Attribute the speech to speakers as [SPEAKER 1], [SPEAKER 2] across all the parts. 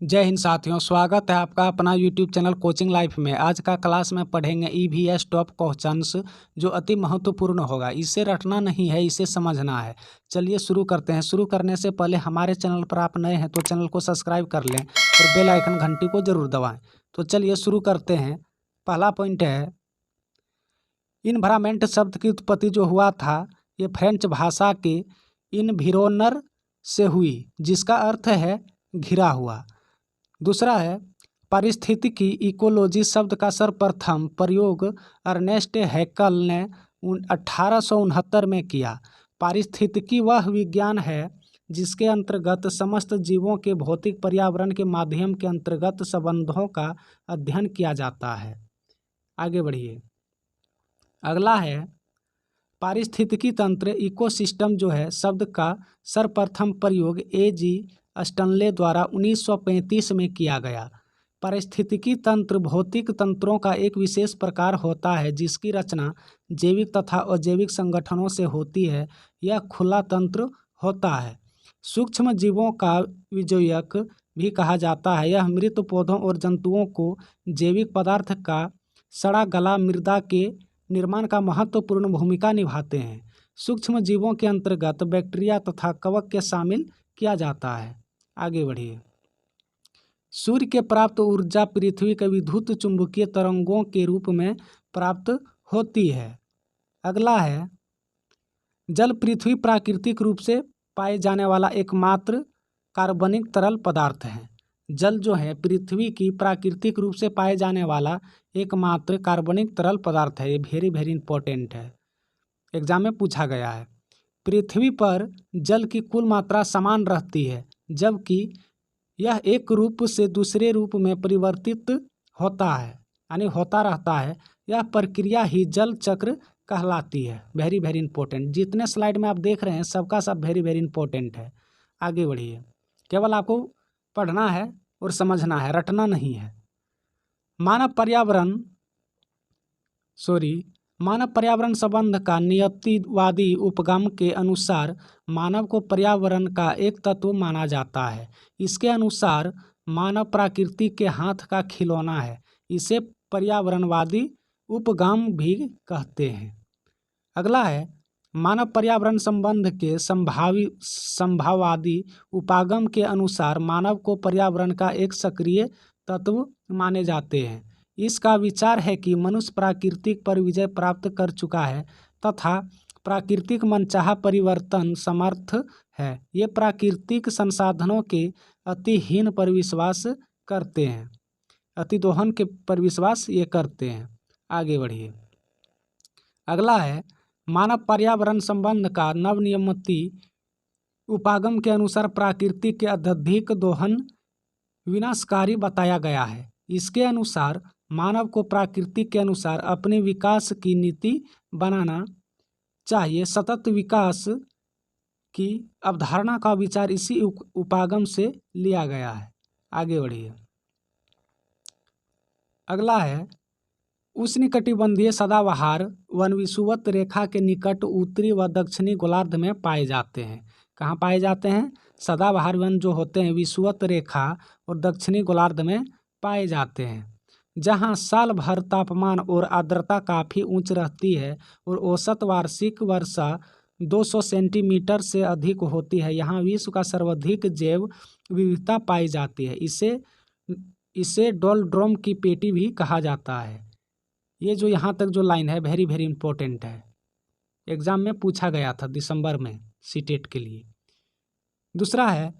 [SPEAKER 1] जय हिंद साथियों, स्वागत है आपका अपना यूट्यूब चैनल कोचिंग लाइफ में। आज का क्लास में पढ़ेंगे ईवीएस टॉप क्वेश्चंस जो अति महत्वपूर्ण होगा। इसे रटना नहीं है, इसे समझना है। चलिए शुरू करते हैं। शुरू करने से पहले हमारे चैनल पर आप नए हैं तो चैनल को सब्सक्राइब कर लें और बेल आइकन घंटी को जरूर दबाएं। तो चलिए शुरू करते हैं। पहला पॉइंट है, इन्वायरमेंट शब्द की उत्पत्ति जो हुआ था ये फ्रेंच भाषा के इन्विरोनर से हुई, जिसका अर्थ है घिरा हुआ। दूसरा है, पारिस्थितिकी इकोलॉजी शब्द का सर्वप्रथम प्रयोग अर्नेस्ट हैकल ने 1869 में किया। पारिस्थितिकी वह विज्ञान है जिसके अंतर्गत समस्त जीवों के भौतिक पर्यावरण के माध्यम के अंतर्गत संबंधों का अध्ययन किया जाता है। आगे बढ़िए। अगला है, पारिस्थितिकी तंत्र इकोसिस्टम जो है शब्द का सर्वप्रथम प्रयोग ए.जी. स्टैनले द्वारा 1935 में किया गया। पारिस्थितिकी तंत्र भौतिक तंत्रों का एक विशेष प्रकार होता है जिसकी रचना जैविक तथा अजैविक संगठनों से होती है। यह खुला तंत्र होता है। सूक्ष्म जीवों का विजयक भी कहा जाता है। यह मृत पौधों और जंतुओं को जैविक पदार्थ का सड़ा गला मृदा के निर्माण का महत्वपूर्ण भूमिका निभाते हैं। सूक्ष्म जीवों के अंतर्गत बैक्टीरिया तथा कवक के शामिल किया जाता है। आगे बढ़िए। सूर्य के प्राप्त ऊर्जा पृथ्वी के विद्युत चुंबकीय तरंगों के रूप में प्राप्त होती है। अगला है, जल पृथ्वी प्राकृतिक रूप से पाए जाने वाला एकमात्र कार्बनिक तरल पदार्थ है। जल जो है पृथ्वी की प्राकृतिक रूप से पाए जाने वाला एकमात्र कार्बनिक तरल पदार्थ है। ये वेरी वेरी इंपॉर्टेंट है, एग्जाम में पूछा गया है। पृथ्वी पर जल की कुल मात्रा समान रहती है, जबकि यह एक रूप से दूसरे रूप में परिवर्तित होता है, यानी होता रहता है। यह प्रक्रिया ही जल चक्र कहलाती है। Very very important. जितने स्लाइड में आप देख रहे हैं सबका सब वेरी वेरी इंपॉर्टेंट है। आगे बढ़िए। केवल आपको पढ़ना है और समझना है, रटना नहीं है। मानव पर्यावरण संबंध का नियतिवादी उपगम के अनुसार मानव को पर्यावरण का एक तत्व माना जाता है। इसके अनुसार मानव प्रकृति के हाथ का खिलौना है। इसे पर्यावरणवादी उपगम भी कहते हैं। अगला है, मानव पर्यावरण संबंध के संभाववादी उपागम के अनुसार मानव को पर्यावरण का एक सक्रिय तत्व माने जाते हैं। इसका विचार है कि मनुष्य प्राकृतिक पर विजय प्राप्त कर चुका है तथा प्राकृतिक मनचाहा परिवर्तन समर्थ है। ये प्राकृतिक संसाधनों के अतिहीन पर विश्वास करते हैं, अतिदोहन के पर विश्वास ये करते हैं। आगे बढ़िए। अगला है, मानव पर्यावरण संबंध का नवनियमित उपागम के अनुसार प्राकृतिक के अत्यधिक दोहन विनाशकारी बताया गया है। इसके अनुसार मानव को प्रकृति के अनुसार अपने विकास की नीति बनाना चाहिए। सतत विकास की अवधारणा का विचार इसी उपागम से लिया गया है। आगे बढ़िए। अगला है, उष्णकटिबंधीय सदाबहार वन विषुवत रेखा के निकट उत्तरी व दक्षिणी गोलार्ध में पाए जाते हैं। कहाँ पाए जाते हैं? सदाबहार वन जो होते हैं विषुवत रेखा और दक्षिणी गोलार्ध में पाए जाते हैं, जहाँ साल भर तापमान और आर्द्रता काफ़ी उच्च रहती है और औसत वार्षिक वर्षा 200 सेंटीमीटर से अधिक होती है। यहाँ विश्व का सर्वाधिक जैव विविधता पाई जाती है। इसे डोलड्रोम की पेटी भी कहा जाता है। ये जो यहाँ तक जो लाइन है वेरी वेरी इंपॉर्टेंट है, एग्जाम में पूछा गया था दिसंबर में सीटेट के लिए। दूसरा है,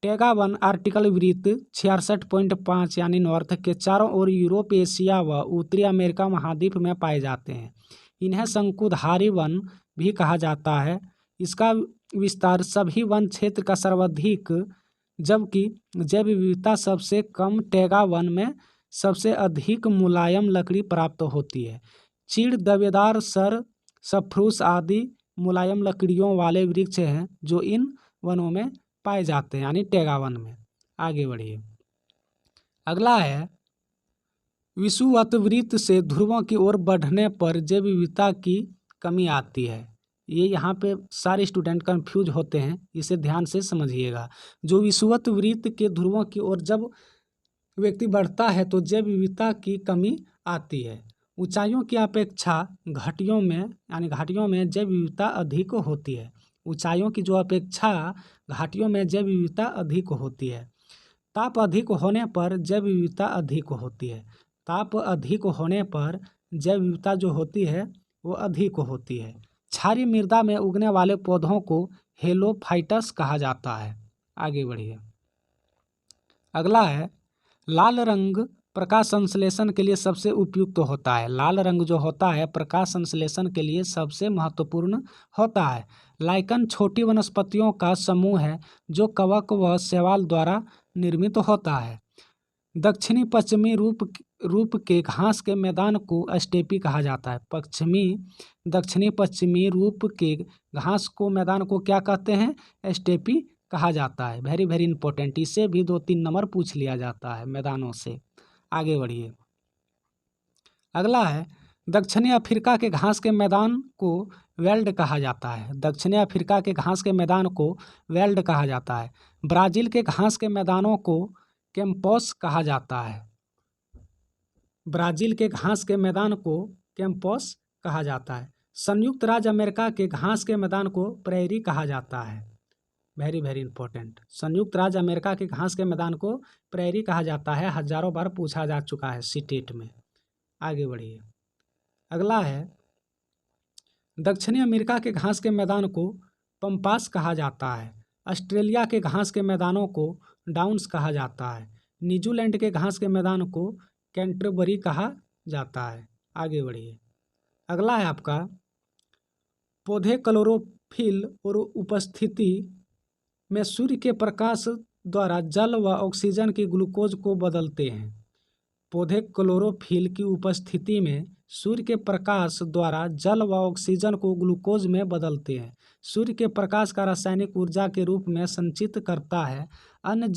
[SPEAKER 1] टैगा वन आर्टिकल वृत्त 66.5 यानी नॉर्थ के चारों ओर यूरोप, एशिया व उत्तरी अमेरिका महाद्वीप में पाए जाते हैं। इन्हें शंकुधारी वन भी कहा जाता है। इसका विस्तार सभी वन क्षेत्र का सर्वाधिक, जबकि जैव विविधता सबसे कम। टैगा वन में सबसे अधिक मुलायम लकड़ी प्राप्त होती है। चीड़, देवदार, सर, सप्रूस आदि मुलायम लकड़ियों वाले वृक्ष हैं जो इन वनों में पाए जाते हैं, यानी टैगा वन में। आगे बढ़िए। अगला है, विषुवत वृत्त से ध्रुवों की ओर बढ़ने पर जैव विविधता की कमी आती है। ये यहाँ पे सारे स्टूडेंट कंफ्यूज होते हैं, इसे ध्यान से समझिएगा। जो विषुवत वृत्त के ध्रुवों की ओर जब व्यक्ति बढ़ता है तो जैव विविधता की कमी आती है। ऊंचाइयों की अपेक्षा घाटियों में जैव विविधता अधिक होती है। ऊंचाइयों की जो अपेक्षा घाटियों में जैव विविधता अधिक होती है। ताप अधिक होने पर जैव विविधता अधिक होती है। ताप अधिक होने पर जैव विविधता जो होती है वो अधिक होती है। क्षारीय मृदा में उगने वाले पौधों को हेलोफाइटस कहा जाता है। आगे बढ़िए। अगला है लाल रंग प्रकाश संश्लेषण के लिए सबसे उपयुक्त होता है। लाल रंग जो होता है प्रकाश संश्लेषण के लिए सबसे महत्वपूर्ण होता है। लाइकन छोटी वनस्पतियों का समूह है जो कवक व शैवाल द्वारा निर्मित होता है। दक्षिणी पश्चिमी रूप के घास के मैदान को स्टेपी कहा जाता है। दक्षिणी पश्चिमी रूप के घास को मैदान को क्या कहते हैं? स्टेपी कहा जाता है। वेरी वेरी इंपॉर्टेंट, इसे भी 2-3 नंबर पूछ लिया जाता है मैदानों से। आगे बढ़िए। अगला है दक्षिणी अफ्रीका के घास के मैदान को वेल्ड कहा जाता है। दक्षिणी अफ्रीका के घास के मैदान को वेल्ड कहा जाता है। ब्राज़ील के घास के मैदानों को कैंपस कहा जाता है। ब्राज़ील के घास के मैदान को कैंपस कहा जाता है। संयुक्त राज्य अमेरिका के घास के मैदान को प्रेरी कहा जाता है। वेरी वेरी इंपॉर्टेंट, संयुक्त राज्य अमेरिका के घास के मैदान को प्रेरी कहा जाता है। हजारों बार पूछा जा चुका है सीटेट में। आगे बढ़िए। अगला है दक्षिणी अमेरिका के घास के मैदान को पंपास कहा जाता है। ऑस्ट्रेलिया के घास के मैदानों को डाउन्स कहा जाता है। न्यूजीलैंड के घास के मैदान को कैंटरबरी कहा जाता है। आगे बढ़िए। अगला है आपका पौधे क्लोरोफिल और उपस्थिति में सूर्य के प्रकाश द्वारा जल व ऑक्सीजन की ग्लूकोज को बदलते हैं। पौधे क्लोरोफिल की उपस्थिति में सूर्य के प्रकाश द्वारा जल व ऑक्सीजन को ग्लूकोज में बदलते हैं। सूर्य के प्रकाश का रासायनिक ऊर्जा के रूप में संचित करता है। अन्य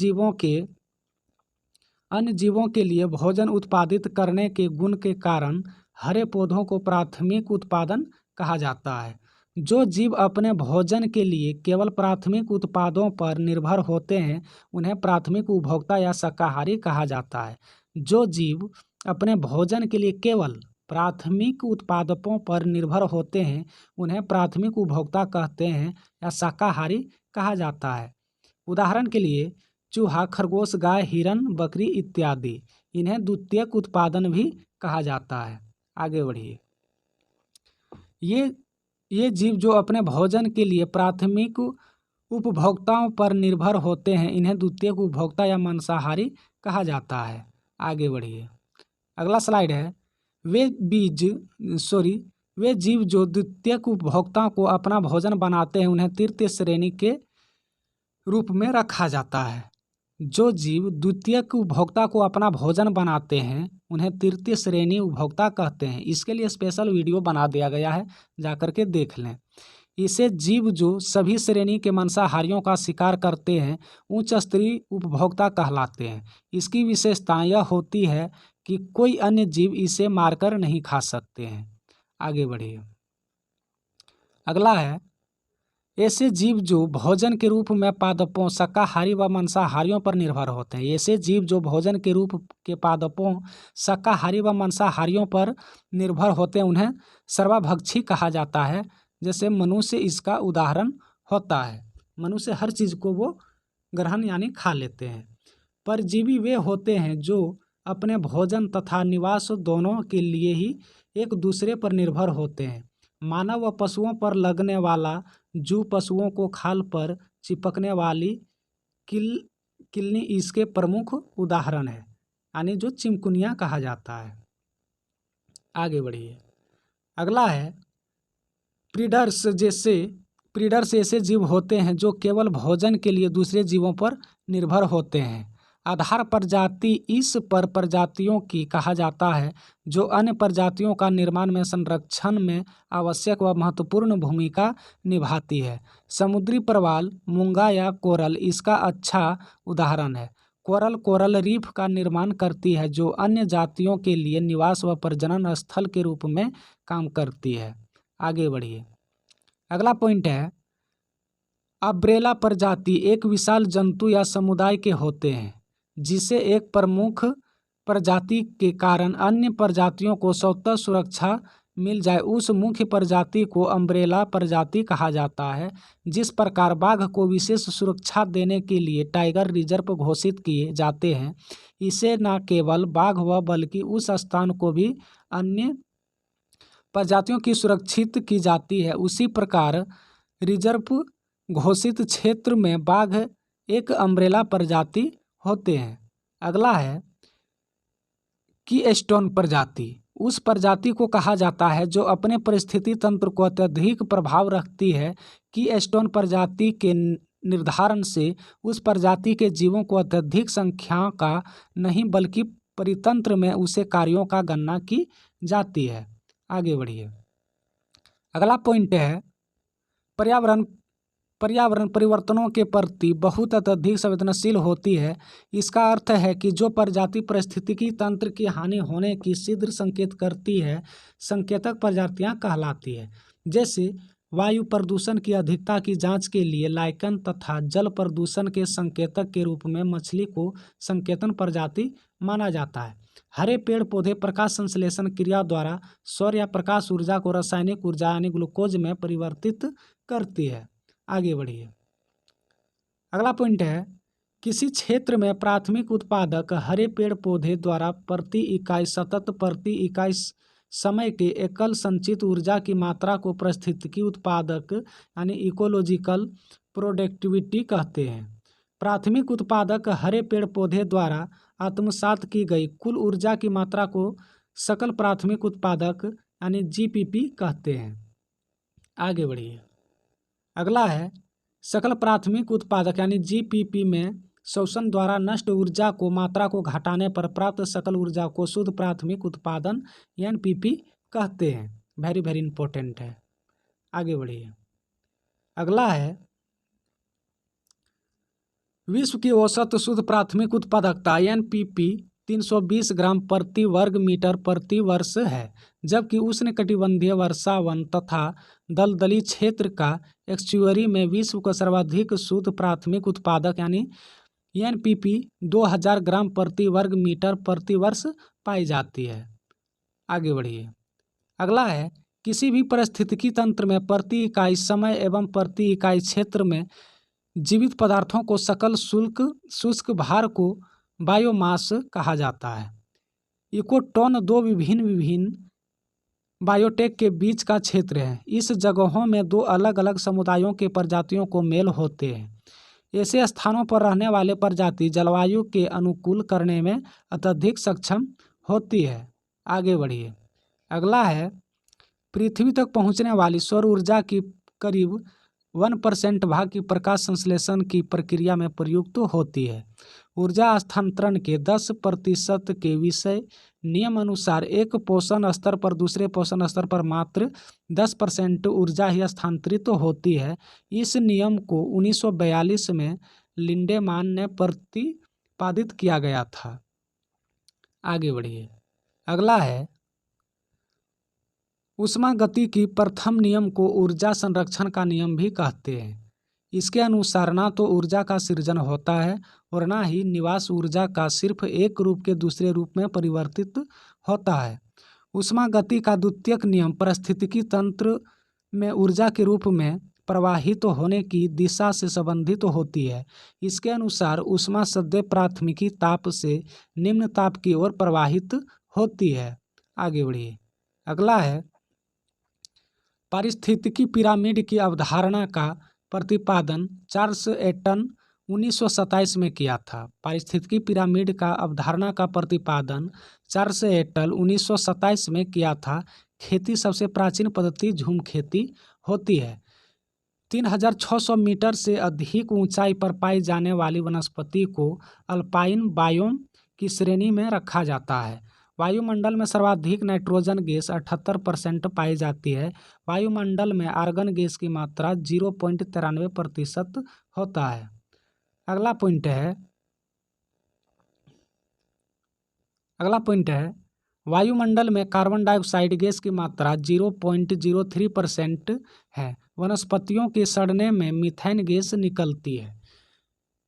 [SPEAKER 1] जीवों के लिए भोजन उत्पादित करने के गुण के कारण हरे पौधों को प्राथमिक उत्पादन कहा जाता है। जो जीव अपने भोजन के लिए केवल प्राथमिक उत्पादों पर निर्भर होते हैं उन्हें प्राथमिक उपभोक्ता या शाकाहारी कहा जाता है। जो जीव अपने भोजन के लिए केवल प्राथमिक उत्पादों पर निर्भर होते हैं उन्हें प्राथमिक उपभोक्ता कहते हैं या शाकाहारी कहा जाता है। उदाहरण के लिए चूहा, खरगोश, गाय, हिरन, बकरी इत्यादि, इन्हें द्वितीयक उत्पादन भी कहा जाता है। आगे बढ़िए। ये जीव जो अपने भोजन के लिए प्राथमिक उपभोक्ताओं पर निर्भर होते हैं इन्हें द्वितीयक उपभोक्ता या मांसाहारी कहा जाता है। आगे बढ़िए। अगला स्लाइड है वे जीव जो द्वितीयक उपभोक्ताओं को अपना भोजन बनाते हैं उन्हें तृतीय श्रेणी के रूप में रखा जाता है। जो जीव द्वितीयक उपभोक्ता को अपना भोजन बनाते हैं उन्हें तृतीय श्रेणी उपभोक्ता कहते हैं। इसके लिए स्पेशल वीडियो बना दिया गया है, जाकर के देख लें। इसे जीव जो सभी श्रेणी के मांसाहारियों का शिकार करते हैं उच्च स्तरीय उपभोक्ता कहलाते हैं। इसकी विशेषता यह होती है कि कोई अन्य जीव इसे मारकर नहीं खा सकते हैं। आगे बढ़िए। अगला है ऐसे जीव जो भोजन के रूप में पादपों, शाकाहारी व मांसाहारियों पर निर्भर होते हैं। ऐसे जीव जो भोजन के रूप के पादपों, शाकाहारी व मांसाहारियों पर निर्भर होते हैं उन्हें सर्वभक्षी कहा जाता है। जैसे मनुष्य इसका उदाहरण होता है। मनुष्य हर चीज़ को वो ग्रहण यानी खा लेते हैं। परजीवी वे होते हैं जो अपने भोजन तथा निवास दोनों के लिए ही एक दूसरे पर निर्भर होते हैं। मानव व पशुओं पर लगने वाला जू, पशुओं को खाल पर चिपकने वाली किलनी इसके प्रमुख उदाहरण है, यानी जो चिमकुनिया कहा जाता है। आगे बढ़िए। अगला है प्रीडर्स ऐसे जीव होते हैं जो केवल भोजन के लिए दूसरे जीवों पर निर्भर होते हैं। आधार प्रजाति इस प्रजातियों की कहा जाता है जो अन्य प्रजातियों का निर्माण में संरक्षण में आवश्यक व महत्वपूर्ण भूमिका निभाती है। समुद्री प्रवाल, मूंगा या कोरल इसका अच्छा उदाहरण है। कोरल रीफ का निर्माण करती है जो अन्य जातियों के लिए निवास व प्रजनन स्थल के रूप में काम करती है। आगे बढ़िए। अगला पॉइंट है, अम्ब्रेला प्रजाति एक विशाल जंतु या समुदाय के होते हैं जिसे एक प्रमुख प्रजाति के कारण अन्य प्रजातियों को स्वतः सुरक्षा मिल जाए उस मुख्य प्रजाति को अम्ब्रेला प्रजाति कहा जाता है। जिस प्रकार बाघ को विशेष सुरक्षा देने के लिए टाइगर रिजर्व घोषित किए जाते हैं, इसे न केवल बाघ व बल्कि उस स्थान को भी अन्य प्रजातियों की सुरक्षित की जाती है। उसी प्रकार रिजर्व घोषित क्षेत्र में बाघ एक अम्ब्रेला प्रजाति होते हैं। अगला है कीस्टोन प्रजाति। उस प्रजाति को कहा जाता है जो अपने परिस्थिति तंत्र को अत्यधिक प्रभाव रखती है। कीस्टोन प्रजाति के निर्धारण से उस प्रजाति के जीवों को अत्यधिक संख्या का नहीं बल्कि परितंत्र में उसे कार्यों का गणना की जाती है। आगे बढ़िए। अगला पॉइंट है, पर्यावरण परिवर्तनों के प्रति बहुत अत्यधिक संवेदनशील होती है। इसका अर्थ है कि जो प्रजाति पारिस्थितिकी तंत्र की हानि होने की शीघ्र संकेत करती है, संकेतक प्रजातियां कहलाती है। जैसे वायु प्रदूषण की अधिकता की जांच के लिए लाइकन तथा जल प्रदूषण के संकेतक के रूप में मछली को संकेतन प्रजाति माना जाता है। हरे पेड़ पौधे प्रकाश संश्लेषण क्रिया द्वारा सौर या प्रकाश ऊर्जा को रासायनिक ऊर्जा यानी ग्लूकोज में परिवर्तित करती है। आगे बढ़िए। अगला पॉइंट है, किसी क्षेत्र में प्राथमिक उत्पादक हरे पेड़ पौधे द्वारा प्रति इकाई सतत प्रति इकाई समय के एकल संचित ऊर्जा की मात्रा को पारिस्थितिकी उत्पादक यानी इकोलॉजिकल प्रोडक्टिविटी कहते हैं। प्राथमिक उत्पादक हरे पेड़ पौधे द्वारा आत्मसात की गई कुल ऊर्जा की मात्रा को सकल प्राथमिक उत्पादक यानी जीपीपी कहते हैं। आगे बढ़िए। अगला है, सकल प्राथमिक उत्पादक यानी जीपीपी में शोषण द्वारा नष्ट ऊर्जा को मात्रा को घटाने पर प्राप्त सकल ऊर्जा को शुद्ध प्राथमिक उत्पादन एनपीपी कहते हैं। वेरी वेरी इंपॉर्टेंट है। आगे बढ़िए। अगला है, विश्व की औसत शुद्ध प्राथमिक उत्पादकता एनपीपी 320 ग्राम प्रति वर्ग मीटर प्रति वर्ष है, जबकि उष्णकटिबंधीय वर्षावन तथा दलदली क्षेत्र का एक्चुअरी में विश्व का सर्वाधिक शुद्ध प्राथमिक उत्पादक यानी एनपीपी 2000 ग्राम प्रति वर्ग मीटर प्रति वर्ष पाई जाती है। आगे बढ़िए। अगला है, किसी भी पारिस्थितिकी तंत्र में प्रति इकाई समय एवं प्रति इकाई क्षेत्र में जीवित पदार्थों को सकल शुष्क भार को बायोमास कहा जाता है। इकोटोन दो विभिन्न बायोटेक के बीच का क्षेत्र है। इस जगहों में दो अलग अलग समुदायों के प्रजातियों को मेल होते हैं। ऐसे स्थानों पर रहने वाले प्रजाति जलवायु के अनुकूल करने में अत्यधिक सक्षम होती है। आगे बढ़िए। अगला है, पृथ्वी तक पहुंचने वाली सौर ऊर्जा की करीब 1% भाग की प्रकाश संश्लेषण की प्रक्रिया में प्रयुक्त होती है। ऊर्जा स्थानांतरण के 10% के विषय नियम अनुसार एक पोषण स्तर पर दूसरे पोषण स्तर पर मात्र 10% ऊर्जा ही स्थानांतरित होती है। इस नियम को 1942 में लिंडेमान ने प्रतिपादित किया गया था। आगे बढ़िए। अगला है, ऊष्मा गति की प्रथम नियम को ऊर्जा संरक्षण का नियम भी कहते हैं। इसके अनुसार ना तो ऊर्जा का सृजन होता है और ना ही निवास ऊर्जा का सिर्फ एक रूप के दूसरे रूप में परिवर्तित होता है। ऊष्मा गति का द्वितीयक नियम पारिस्थितिकी तंत्र में ऊर्जा के रूप में प्रवाहित होने की दिशा से संबंधित होती है। इसके अनुसार ऊष्मा सदैव प्राथमिकी ताप से निम्न ताप की ओर प्रवाहित होती है। आगे बढ़िए। अगला है, पारिस्थितिकी पिरामिड की अवधारणा का प्रतिपादन चार्ल्स एटन 1927 में किया था। पारिस्थितिकी पिरामिड का अवधारणा का प्रतिपादन चार्ल्स एटन 1927 में किया था। खेती सबसे प्राचीन पद्धति झूम खेती होती है। 3600 मीटर से अधिक ऊंचाई पर पाई जाने वाली वनस्पति को अल्पाइन बायोम की श्रेणी में रखा जाता है। वायुमंडल में सर्वाधिक नाइट्रोजन गैस 78% पाई जाती है। वायुमंडल में आर्गन गैस की मात्रा 0.93% होता है। अगला पॉइंट है, वायुमंडल में कार्बन डाइऑक्साइड गैस की मात्रा 0.03% है। वनस्पतियों के सड़ने में मीथेन गैस निकलती है।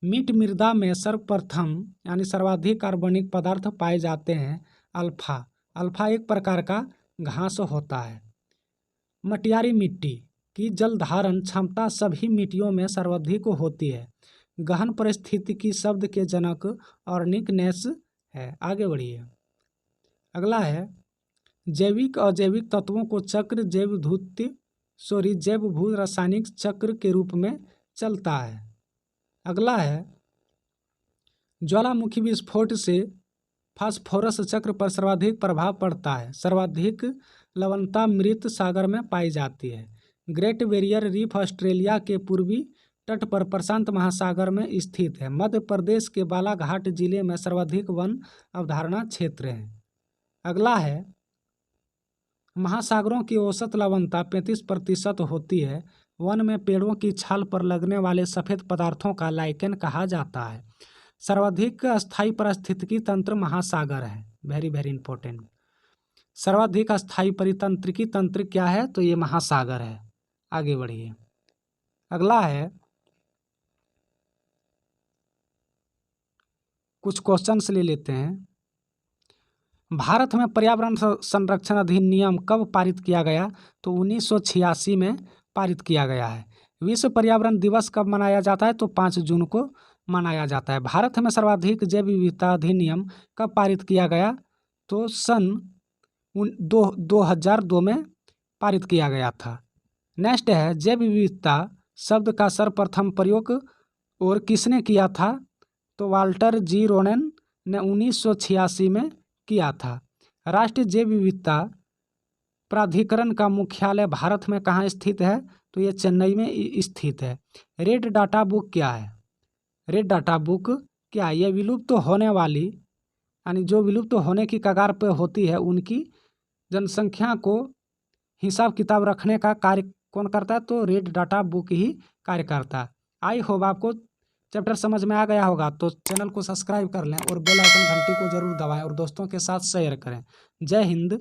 [SPEAKER 1] मीट मृदा में सर्वप्रथम यानी सर्वाधिक कार्बनिक पदार्थ पाए जाते हैं। अल्फा अल्फा एक प्रकार का घास होता है। मटियारी मिट्टी की जल धारण क्षमता सभी मिट्टियों में सर्वाधिक होती है। गहन परिस्थितिकी शब्द के जनक ऑर्निक है। आगे बढ़िए। अगला है जैविक अजैविक तत्वों को चक्र जैव भू रासायनिक चक्र के रूप में चलता है। अगला है ज्वालामुखी विस्फोट से फास्फोरस चक्र पर सर्वाधिक प्रभाव पड़ता है। सर्वाधिक लवणता मृत सागर में पाई जाती है। ग्रेट बैरियर रीफ ऑस्ट्रेलिया के पूर्वी तट पर प्रशांत महासागर में स्थित है। मध्य प्रदेश के बालाघाट जिले में सर्वाधिक वन अवधारणा क्षेत्र है। अगला है महासागरों की औसत लवणता 35% होती है। वन में पेड़ों की छाल पर लगने वाले सफ़ेद पदार्थों का लाइकेन कहा जाता है। सर्वाधिक अस्थायी पारिस्थितिकी तंत्र महासागर है। Very very important. सर्वाधिक अस्थायी परितंत्रिकी तंत्र क्या है? तो ये महासागर है। आगे बढ़िए। अगला है कुछ क्वेश्चंस ले लेते हैं। भारत में पर्यावरण संरक्षण अधिनियम कब पारित किया गया? तो 1986 में पारित किया गया है। विश्व पर्यावरण दिवस कब मनाया जाता है? तो 5 जून को मनाया जाता है। भारत में सर्वाधिक जैव विविधता अधिनियम कब पारित किया गया? तो सन 2002 में पारित किया गया था। नेक्स्ट है जैव विविधता शब्द का सर्वप्रथम प्रयोग और किसने किया था? तो वाल्टर जी रोनेन ने 1986 में किया था। राष्ट्रीय जैव विविधता प्राधिकरण का मुख्यालय भारत में कहाँ स्थित है? तो ये चेन्नई में स्थित है। रेड डाटा बुक क्या है? रेड डाटा बुक क्या है? ये विलुप्त होने वाली यानी जो विलुप्त होने की कगार पर होती है उनकी जनसंख्या को हिसाब किताब रखने का कार्य कौन करता है? तो रेड डाटा बुक ही कार्य करता है। आई होप आपको चैप्टर समझ में आ गया होगा। तो चैनल को सब्सक्राइब कर लें और बेल आइकन घंटी को जरूर दबाएं और दोस्तों के साथ शेयर करें। जय हिंद,